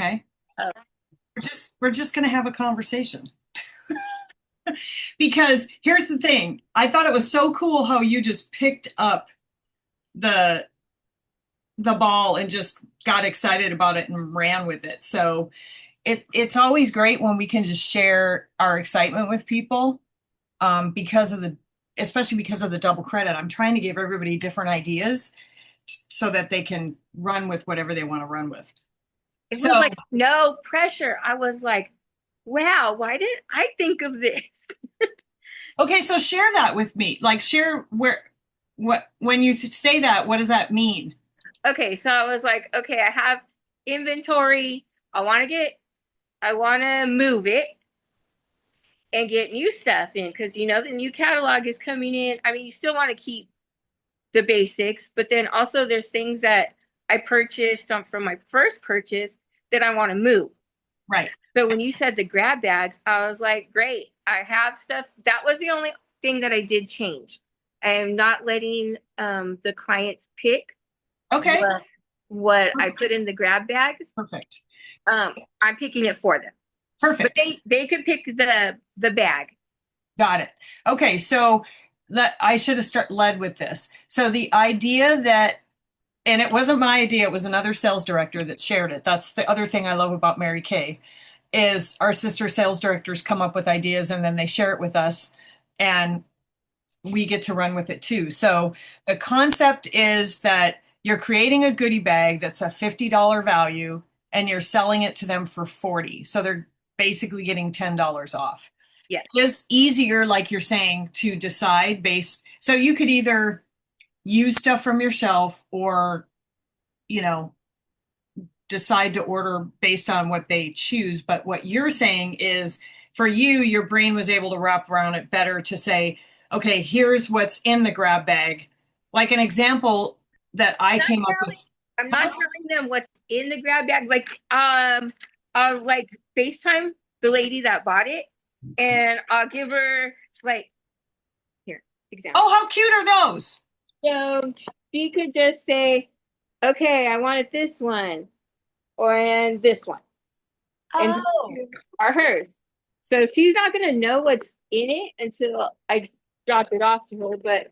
Okay. Oh, We're just going to have a conversation. Because here's the thing. I thought it was so cool how you just picked up the the ball and just got excited about it and ran with it. So it's always great when we can just share our excitement with people, because of the especially because of the double credit. I'm trying to give everybody different ideas so that they can run with whatever they want to run with. it So, was like no pressure. I was like, wow, why didn't I think of this? okay, so share that with me. Like share where what when you say that, what does that mean? Okay, so I was like, okay, I have inventory. I want to move it and get new stuff in because the new catalog is coming in. I mean, you still want to keep the basics, but then also there's things that I purchased from my first purchase that I want to move. Right. So when you said the grab bags, I was like, great, I have stuff. That was the only thing that I did change. I am not letting the clients pick Okay. what I put in the grab bags. Perfect. I'm picking it for them, but Perfect. they could pick the bag. Got it. Okay, so that I should have led with this. So the idea that, and it wasn't my idea, it was another sales director that shared it. That's the other thing I love about Mary Kay, is our sister sales directors come up with ideas and then they share it with us, and we get to run with it too. So the concept is that you're creating a goodie bag that's a $50 value and you're selling it to them for 40. So they're basically getting $10 off. Yes. It is easier, like you're saying, to decide based. So you could either use stuff from your shelf or, you know, decide to order based on what they choose. But what you're saying is for you, your brain was able to wrap around it better to say, okay, here's what's in the grab bag. Like an example that I came up with. I'm not telling them what's in the grab bag. I'll like FaceTime the lady that bought it, and I'll give her like here example. Oh, how cute are those? So she could just say, "Okay, I wanted this one or and this one," and Oh, these are hers. So she's not gonna know what's in it until I drop it off to her. But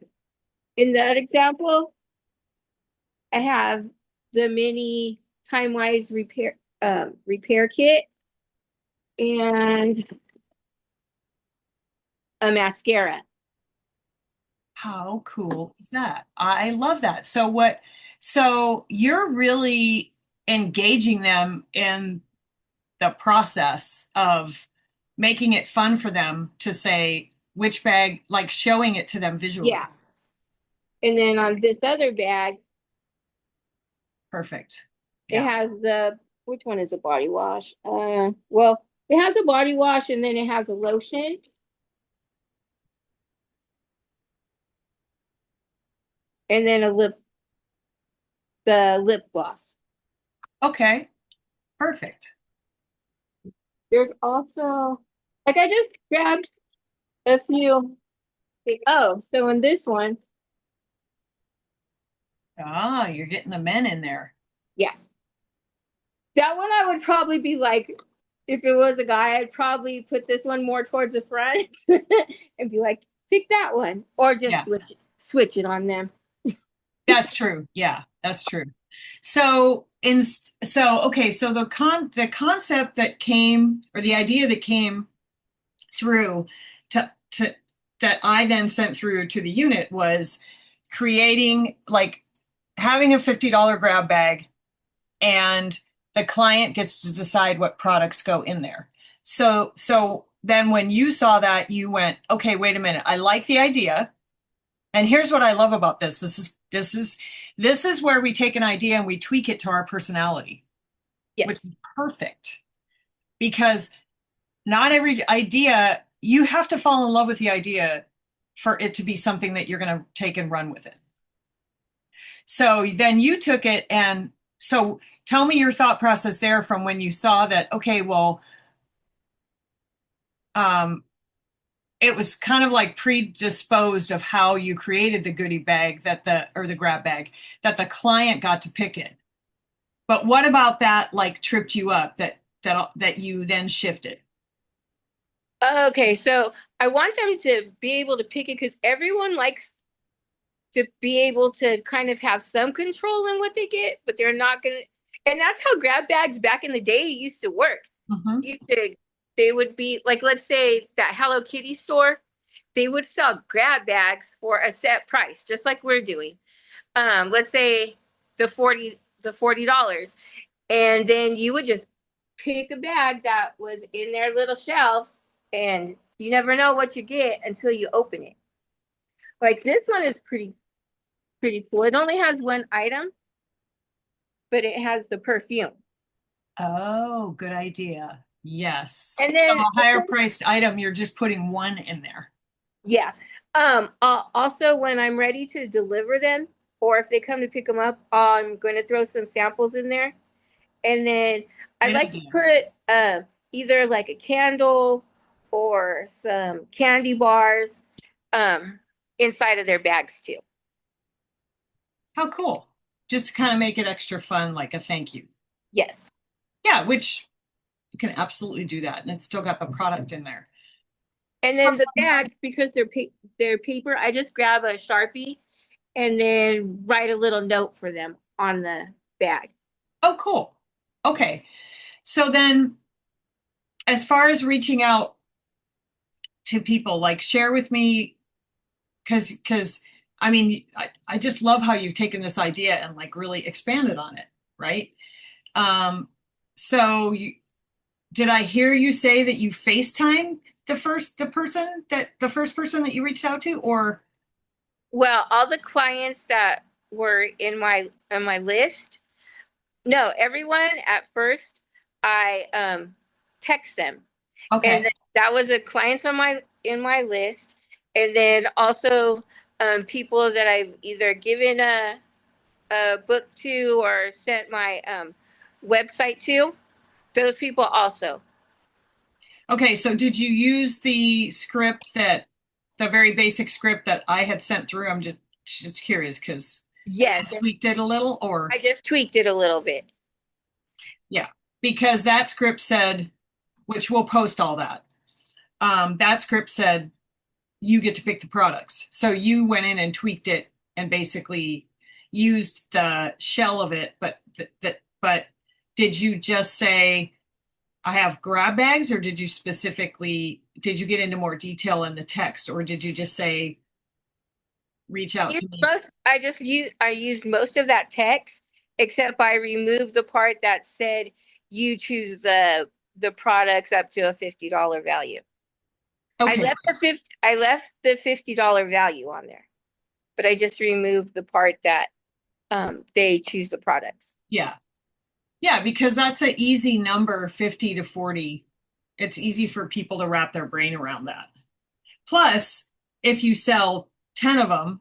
in that example, I have the mini Time Wise repair kit and a mascara. how cool is that? I love that. So you're really engaging them in the process of making it fun for them to say which bag, like showing it to them visually. Yeah. And then on this other bag, Perfect. it Yeah. has the which one is a body wash? Well, it has a body wash and then it has a lotion and then the lip gloss. Okay. Perfect. There's also like I just grabbed a few. Oh, so in this one, Ah, you're getting the men in there. yeah, that one I would probably be like, if it was a guy, I'd probably put this one more towards the front and be like, pick that one, or just Yeah, switch it on them. that's true. Yeah, that's true. So okay, so the concept that came, or the idea that came through to that I then sent through to the unit was creating, like, having a $50 grab bag, and the client gets to decide what products go in there. So then when you saw that, you went, okay, wait a minute, I like the idea. And here's what I love about this. This is where we take an idea and we tweak it to our personality, which Yes. is perfect, because not every idea, you have to fall in love with the idea for it to be something that you're going to take and run with it. So then you took it, and so tell me your thought process there from when you saw that, okay, well, um, it was kind of like predisposed of how you created the goodie bag, or the grab bag, that the client got to pick it. But what about that like tripped you up that you then shifted? Okay, so I want them to be able to pick it because everyone likes to be able to kind of have some control in what they get, but they're not gonna. And that's how grab bags back in the day used to work. Hmm. Used to, they would be like, let's say that Hello Kitty store, they would sell grab bags for a set price, just like we're doing. Let's say the $40, and then you would just pick a bag that was in their little shelves, and you never know what you get until you open it. Like this one is pretty cool. It only has one item, but it has the perfume. Oh, good idea. Yes. And So then a higher priced item, you're just putting one in there. yeah. Also when I'm ready to deliver them, or if they come to pick them up, I'm going to throw some samples in there. And then I Great like to idea. put either like a candle or some candy bars um inside of their bags too. How cool. Just to kind of make it extra fun, like a thank you. Yes. Yeah, which you can absolutely do that. And it's still got the product in there. And then the Sometimes, bags, because they're paper, I just grab a Sharpie and then write a little note for them on the bag. oh, cool. Okay. So then, as far as reaching out to people, like share with me, because I mean, I just love how you've taken this idea and like really expanded on it, right? Um, so did I hear you say that you FaceTime the first person that you reached out to, or Well, all the clients that were in my list, no, everyone at first I text them. And okay, then that was the clients on my in my list. And then also people that I've either given a book to or sent my website to, those people also. okay. So did you use the script the very basic script that I had sent through? I'm just curious because Yes, I tweaked it a little, or I just tweaked it a little bit. yeah, because that script said, which we'll post all that. That script said you get to pick the products. So you went in and tweaked it and basically used the shell of it, but did you just say I have grab bags, or did you get into more detail in the text, or did you just say reach out to me? I used most of that text, except I removed the part that said you choose the products up to a $50 value. Okay, I left the $50 value on there, but I just removed the part that they choose the products. yeah. Yeah, because that's an easy number, 50 to 40. It's easy for people to wrap their brain around that. Plus, if you sell 10 of them,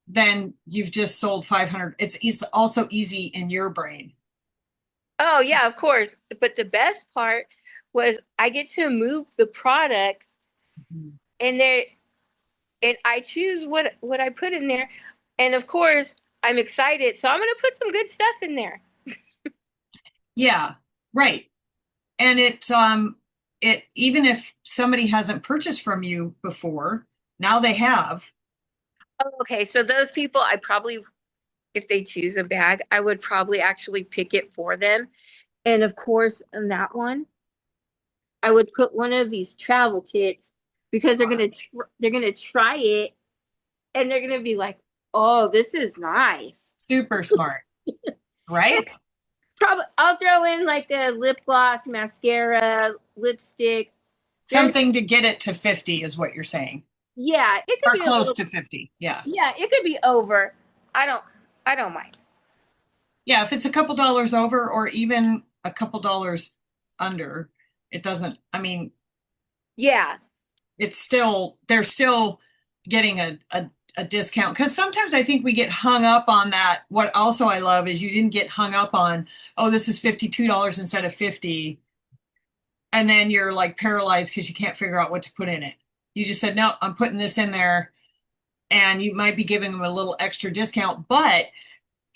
then you've just sold 500. It's also easy in your brain. Oh yeah, of course. But the best part was I get to move the products Mhm. and there and I choose what I put in there. And of course, I'm excited, so I'm gonna put some good stuff in there. Yeah, right. And it even if somebody hasn't purchased from you before, now they have. Oh, okay, so those people, I probably, if they choose a bag, I would probably actually pick it for them. And of course, in that one, I would put one of these travel kits because they're gonna try it and they're gonna be like, "Oh, this is nice." Super smart, right? Probably I'll throw in like a lip gloss, mascara, lipstick. There's Something to get it to 50 is what you're saying. yeah, it could Or be a close little to 50. Yeah. yeah, it could be over. I don't I don't mind. Yeah, if it's a couple dollars over or even a couple dollars under, it doesn't, I mean, Yeah. it's still, they're still getting a discount. Because sometimes I think we get hung up on that. What also I love is you didn't get hung up on, oh, this is $52 instead of 50. And then you're like paralyzed because you can't figure out what to put in it. You just said, no, I'm putting this in there. And you might be giving them a little extra discount, but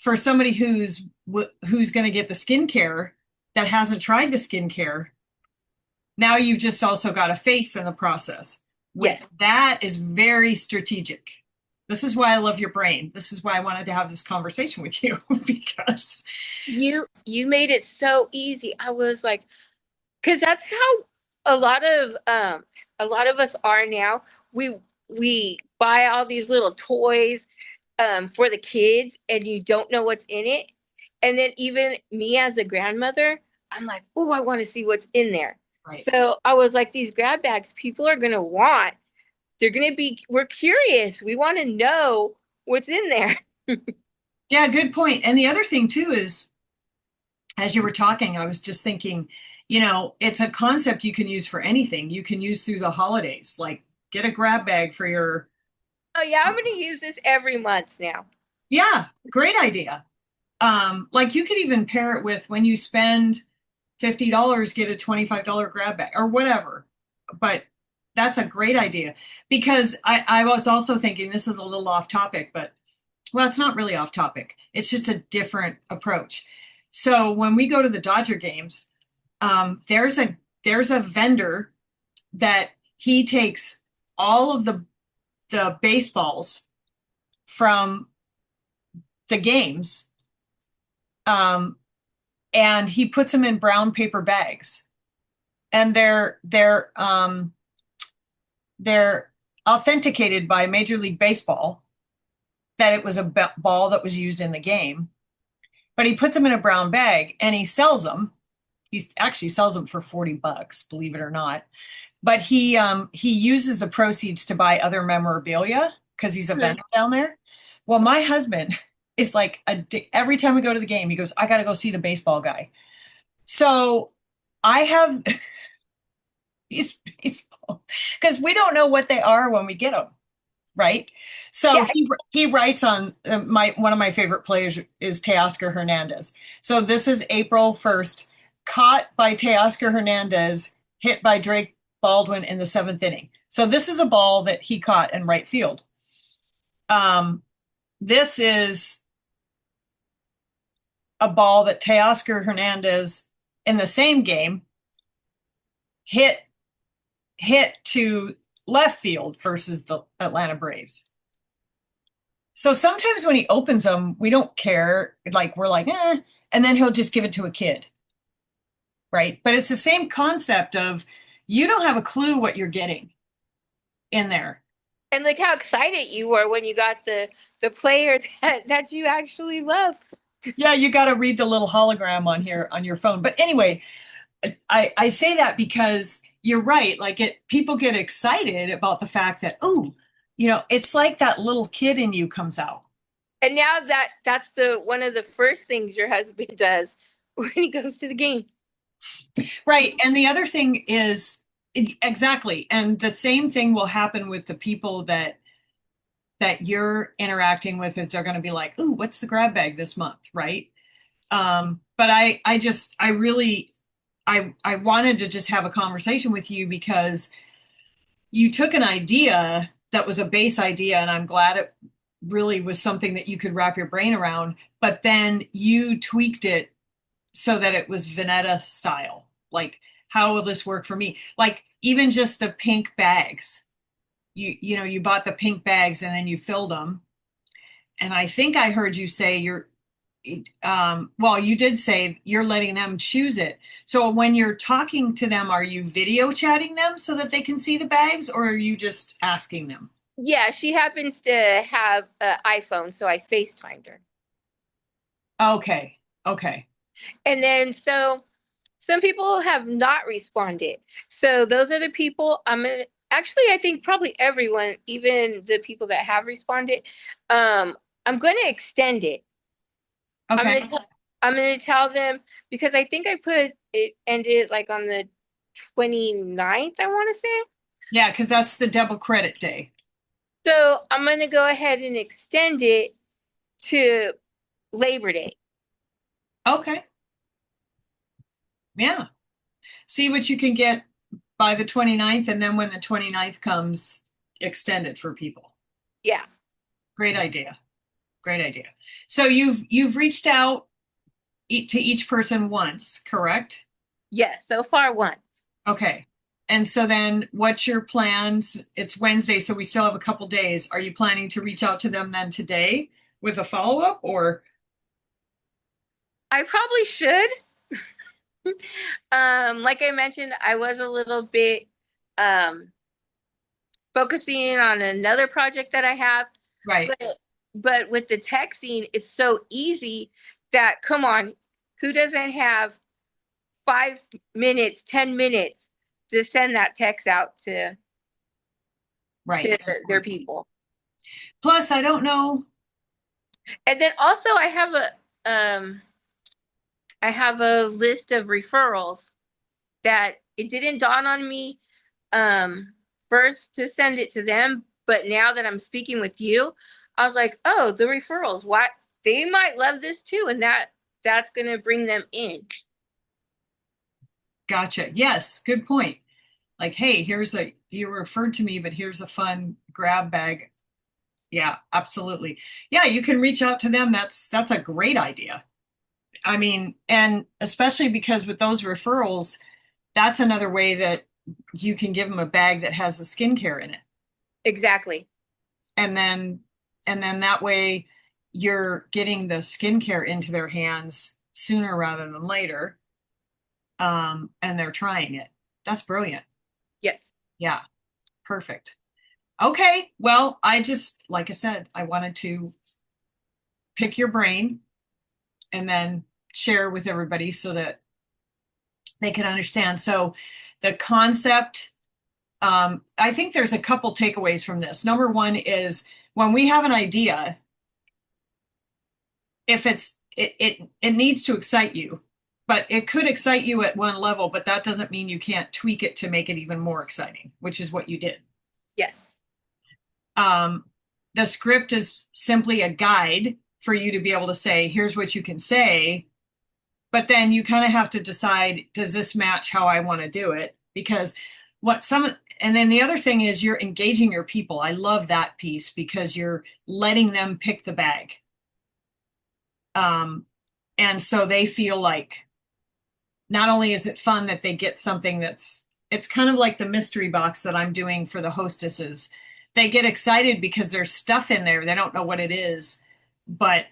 for somebody who's going to get the skincare that hasn't tried the skincare, now you've just also got a face in the process. Yes. That is very strategic. This is why I love your brain. This is why I wanted to have this conversation with you because You made it so easy. I was like, because that's how a lot of us are now. We buy all these little toys for the kids, and you don't know what's in it. And then even me as a grandmother, I'm like, oh, I want to see what's in there. right. So I was like, these grab bags, people are gonna want. They're gonna be. We're curious. We want to know what's in there. Yeah, good point. And the other thing too is, as you were talking, I was just thinking, it's a concept you can use for anything. You can use through the holidays, like get a grab bag for your. Oh yeah, I'm gonna use this every month now. Yeah, great idea. Like you could even pair it with when you spend $50, get a $25 grab bag or whatever. But that's a great idea because I was also thinking this is a little off topic, but well, it's not really off topic. It's just a different approach. So when we go to the Dodger games, there's a vendor that he takes all of the baseballs from the games, and he puts them in brown paper bags, and they're authenticated by Major League Baseball that it was a ball that was used in the game. But he puts them in a brown bag and he sells them. He actually sells them for $40, believe it or not. But he uses the proceeds to buy other memorabilia because he's a vendor down there. Well, my husband is like every time we go to the game, he goes, I got to go see the baseball guy. So I have these baseball because we don't know what they are when we get them, right? So Yeah. he writes on one of my favorite players is Teoscar Hernandez. So this is April 1st, caught by Teoscar Hernandez, hit by Drake Baldwin in the 7th inning. So this is a ball that he caught in right field. This is a ball that Teoscar Hernandez in the same game hit to left field versus the Atlanta Braves. So sometimes when he opens them, we don't care. Like we're like, and then he'll just give it to a kid. Right. But it's the same concept of you don't have a clue what you're getting in there. And look how excited you were when you got the player that you actually love. Yeah, you got to read the little hologram on here on your phone. But anyway, I say that because you're right. Like people get excited about the fact that, oh, it's like that little kid in you comes out. And now that's one of the first things your husband does when he goes to the game. Right. And the other thing is exactly. And the same thing will happen with the people that you're interacting with. Is they're going to be like, ooh, what's the grab bag this month? Right. But I really wanted to just have a conversation with you because you took an idea that was a base idea, and I'm glad it really was something that you could wrap your brain around, but then you tweaked it so that it was Vanetta style. Like, how will this work for me? Like, even just the pink bags. You bought the pink bags and then you filled them. And I think I heard you say you did say you're letting them choose it. So when you're talking to them, are you video chatting them so that they can see the bags, or are you just asking them? Yeah, she happens to have an iPhone, so I FaceTimed her. Okay. Okay. And then so some people have not responded. So those are the people I think probably everyone, even the people that have responded, I'm gonna extend it. Okay. I'm gonna tell them because I think I put it ended like on the 29th, I want to say. Yeah, because that's the double credit day. So I'm gonna go ahead and extend it to Labor Day. Okay. Yeah. See what you can get by the 29th, and then when the 29th comes, extend it for people. Yeah. Great idea. Great idea. So you've reached out to each person once, correct? Yes, so far once. Okay. And so then what's your plans? It's Wednesday, so we still have a couple days. Are you planning to reach out to them then today with a follow-up or? I probably should. Like I mentioned, I was a little bit um focusing on another project that I have, Right. but with the texting, it's so easy that come on, who doesn't have 5 minutes, 10 minutes to send that text out Right. to their people? Plus, I don't know. And then also um I have a list of referrals that it didn't dawn on me first to send it to them, but now that I'm speaking with you, I was like, oh, the referrals, what they might love this too, and that's gonna bring them in. Gotcha. Yes, good point. Like, hey, you referred to me, but here's a fun grab bag. Yeah, absolutely. Yeah, you can reach out to them. That's a great idea. I mean, and especially because with those referrals, that's another way that you can give them a bag that has the skincare in it. Exactly. And then that way you're getting the skincare into their hands sooner rather than later. And they're trying it. That's brilliant. Yes. Yeah, perfect. Okay, well, like I said, I wanted to pick your brain and then share with everybody so that they can understand. So the concept, I think there's a couple takeaways from this. Number one is when we have an idea, if it needs to excite you, but it could excite you at one level, but that doesn't mean you can't tweak it to make it even more exciting, which is what you did. Yes. Um, the script is simply a guide for you to be able to say, here's what you can say, but then you kind of have to decide, does this match how I want to do it? Because and then the other thing is you're engaging your people. I love that piece because you're letting them pick the bag. And so they feel like not only is it fun that they get something it's kind of like the mystery box that I'm doing for the hostesses. They get excited because there's stuff in there. They don't know what it is, but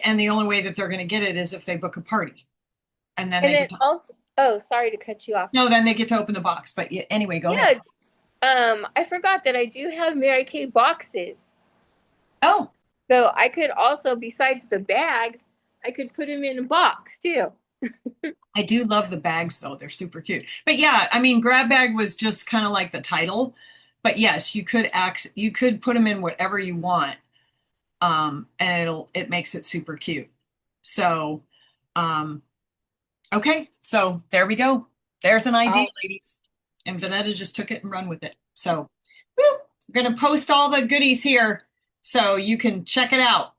and the only way that they're going to get it is if they book a party. And then And they then get to, also, oh, sorry to cut you off. no, then they get to open the box. But anyway, go ahead. Yeah. I forgot that I do have Mary Kay boxes. Oh, So I could also, besides the bags, I could put them in a box too. I do love the bags though. They're super cute. But yeah, I mean, grab bag was just kind of like the title. But yes, you could put them in whatever you want. And it makes it super cute. So, um, okay, so there we go. There's an idea, Oh, ladies. And Vanetta just took it and run with it. So, woo, we're gonna post all the goodies here so you can check it out.